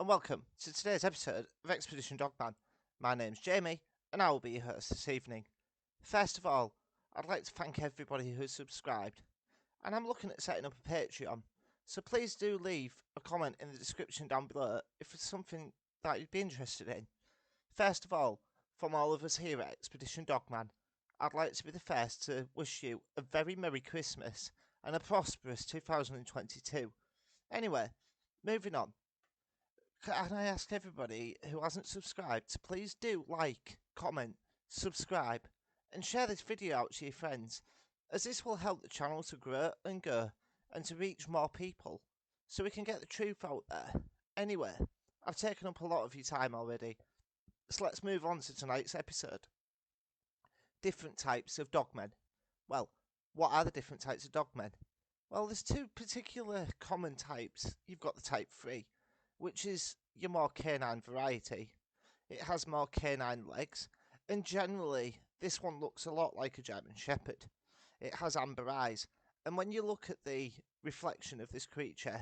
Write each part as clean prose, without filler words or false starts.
welcome to today's episode of Expedition Dogman. My name's Jamie, and I will be your host this evening. First of all, I'd like to thank everybody who's subscribed, and I'm looking at setting up a Patreon, so please do leave a comment in the description down below if it's something that you'd be interested in. First of all, from all of us here at Expedition Dogman, I'd like to be the first to wish you a very Merry Christmas and a prosperous 2022. Anyway, moving on. Can I ask everybody who hasn't subscribed to please do like, comment, subscribe, and share this video out to your friends, as this will help the channel to grow and go, and to reach more people, so we can get the truth out there. Anyway, I've taken up a lot of your time already, so let's move on to tonight's episode. Different types of dogmen. Well, what are the different types of dogmen? Well, there's two particular common types. You've got the type 3, which is your more canine variety. It has more canine legs, and generally this one looks a lot like a German Shepherd. It has amber eyes, and when you look at the reflection of this creature,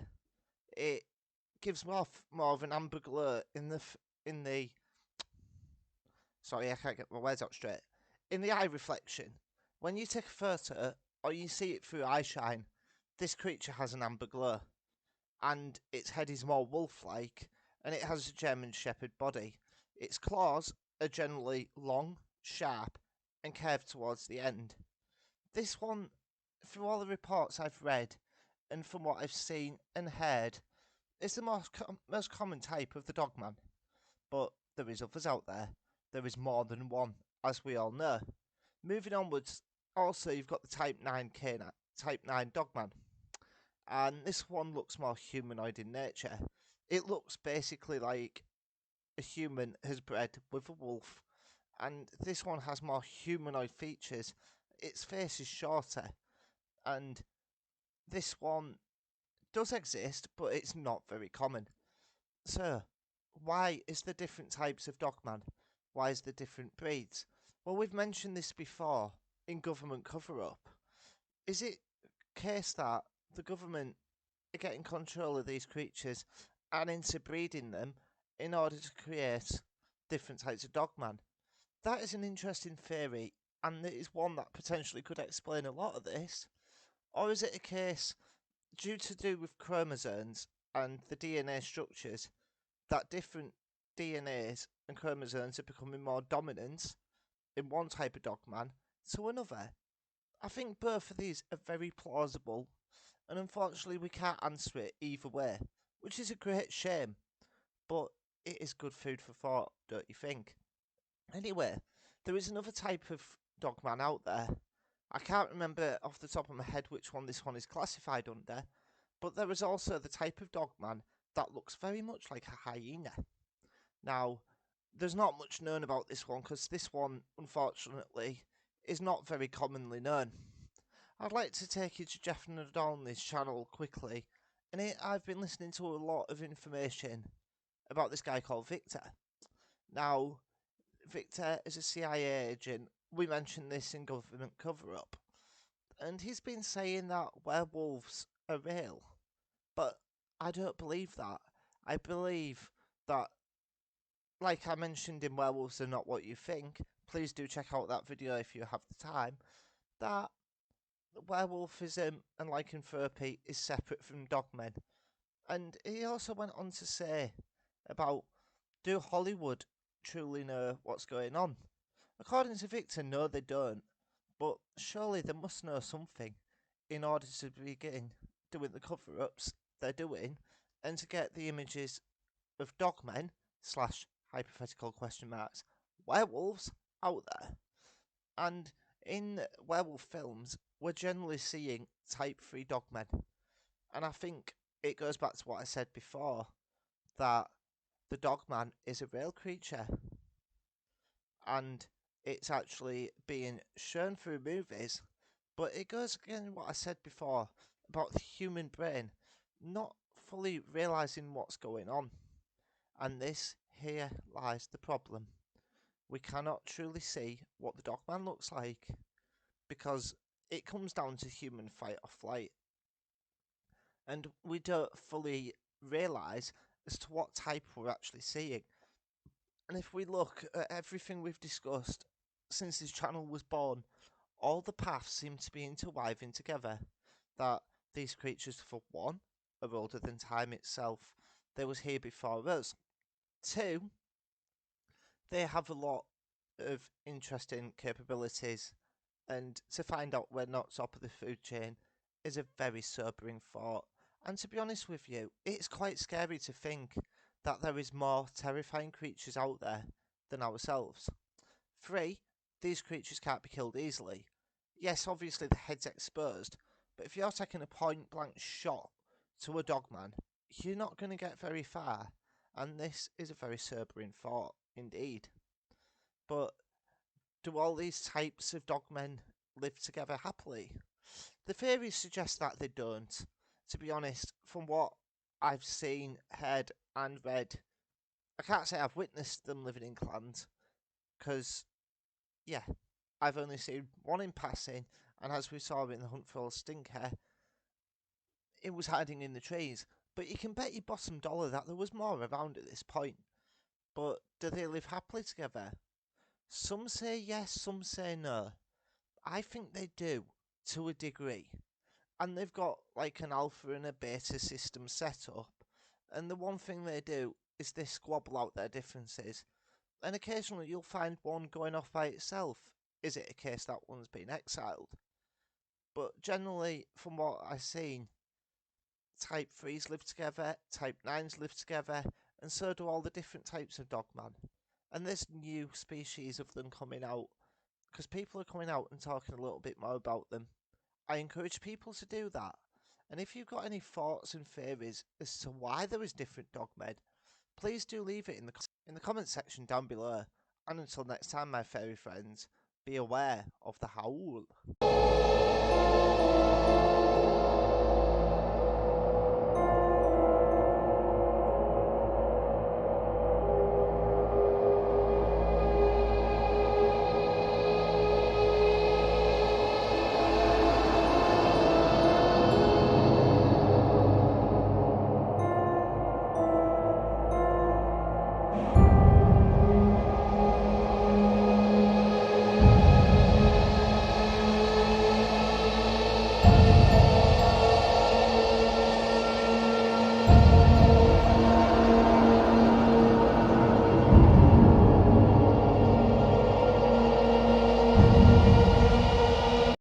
it gives more of an amber glow in the sorry, I can't get my words out straight. In the eye reflection, when you take a photo or you see it through eye shine, this creature has an amber glow, and its head is more wolf-like, and it has a German Shepherd body. Its claws are generally long, sharp, and curved towards the end. This one, through all the reports I've read, and from what I've seen and heard, is the most common type of the dogman. But there is others out there. There is more than one, as we all know. Moving onwards, also you've got the Type 9 dogman. And this one looks more humanoid in nature. It looks basically like a human has bred with a wolf, and this one has more humanoid features. Its face is shorter, and this one does exist, but it's not very common. So, why is there different types of dogman? Why is there different breeds? Well, we've mentioned this before in government cover-up. Is it a case that the government are getting control of these creatures and interbreeding them in order to create different types of dogman? That is an interesting theory, and it is one that potentially could explain a lot of this. Or is it a case, due to do with chromosomes and the DNA structures, that different DNAs and chromosomes are becoming more dominant in one type of dogman to another? I think both of these are very plausible, and unfortunately we can't answer it either way, which is a great shame, but it is good food for thought, don't you think? Anyway, there is another type of dogman out there. I can't remember off the top of my head which one this one is classified under, but there is also the type of dogman that looks very much like a hyena. Now, there's not much known about this one, because this one, unfortunately, is not very commonly known. I'd like to take you to Jeff Nadolny's channel quickly, and I've been listening to a lot of information about this guy called Victor. Now, Victor is a CIA agent. We mentioned this in government cover-up, and he's been saying that werewolves are real, but I don't believe that. I believe that, like I mentioned in Werewolves Are Not What You Think, please do check out that video if you have the time, that werewolfism and lycanthropy is separate from dogmen. And he also went on to say about, do Hollywood truly know what's going on? According to Victor, no they don't, but surely they must know something in order to begin doing the cover-ups they're doing, and to get the images of dogmen / hypothetical question marks werewolves out there. And in werewolf films, we're generally seeing type 3 dogmen, and I think it goes back to what I said before, that the dogman is a real creature, and it's actually being shown through movies. But it goes again what I said before about the human brain not fully realising what's going on, and this here lies the problem. We cannot truly see what the dogman looks like, because it comes down to human fight or flight, and we don't fully realise as to what type we're actually seeing. And if we look at everything we've discussed since this channel was born, all the paths seem to be interweaving together. That these creatures, for one, are older than time itself. They was here before us. Two, they have a lot of interesting capabilities, and to find out we're not top of the food chain is a very sobering thought. And to be honest with you, it's quite scary to think that there is more terrifying creatures out there than ourselves. 3. These creatures can't be killed easily. Yes, obviously the head's exposed, but if you're taking a point blank shot to a dogman, you're not going to get very far, and this is a very sobering thought indeed. But do all these types of dogmen live together happily? The theories suggest that they don't. To be honest, from what I've seen, heard, and read, I can't say I've witnessed them living in clans, because, yeah, I've only seen one in passing, and as we saw in the hunt for Stinkhair, it was hiding in the trees. But you can bet your bottom dollar that there was more around at this point. But do they live happily together? Some say yes, some say no. I think they do, to a degree. And they've got like an alpha and a beta system set up. And the one thing they do is they squabble out their differences. And occasionally you'll find one going off by itself. Is it a case that one's been exiled? But generally, from what I've seen, Type 3s live together, Type 9s live together, and so do all the different types of dogman. And there's new species of them coming out, because people are coming out and talking a little bit more about them. I encourage people to do that. And if you've got any thoughts and theories as to why there is different dogmen, please do leave it in the comment section down below. And until next time, my fairy friends, be aware of the howl.